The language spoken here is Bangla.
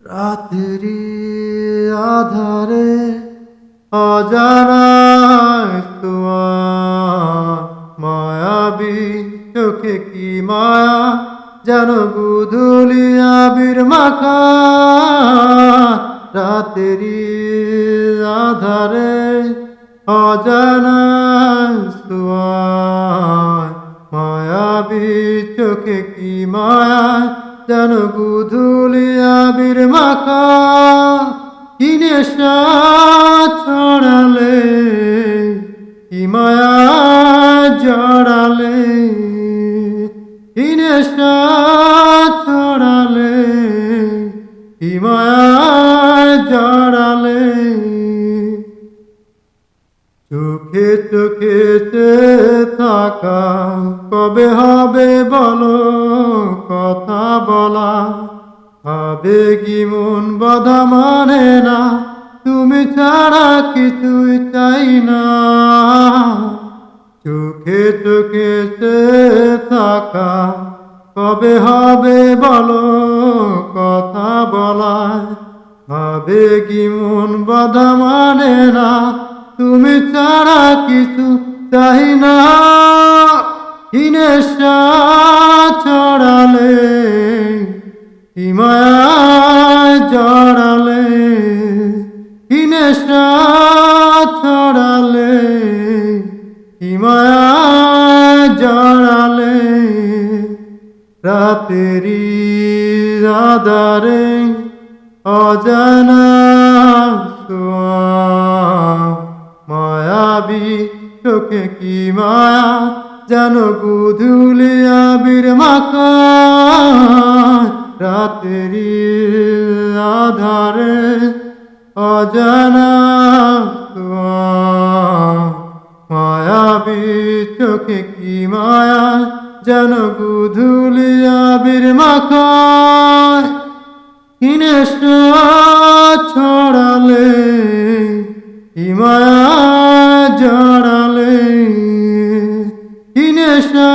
রাতেরি আধারে অজানা তোমার মায়াবী চোখে কি মায়া যেন গুধুলি আবির মাখা রাতেরি আধারে অজানা তোমার মায়াবী চোখে কি মায়া যেন গুধুলি আবির মাখা কি নেশা ছড়ালে কি মায়া জড়ালে কি নেশা ছড়ালে কি মায়া জড়ালে চোখে চোখে থাকা কবে হবে বলো কথা বলা আবেগী মন বাধা মানে না তুমি ছাড়া কিছুই চাই না চোখে চোখে থাকা কবে হবে বলো কথা বলা আবেগী মন বাধা মানে না তুমি ছাড়া কিছু চাই না কি নেশা ছড়ালে কি মায়া জড়ালে কি নেশা ছড়ালে কি মায়া জড়ালে রাতেরি আধারে অজানা মায়াবী চোখে কি মায়া যেন গুধুলি আবির মাখা রাতেরি আধারে অজানা মায়াবী চোখে কি মায়া যেন গুধুলি আবির মাখা কি নেশা ছড়ালে কি মায়া জড়ালে কি নেশা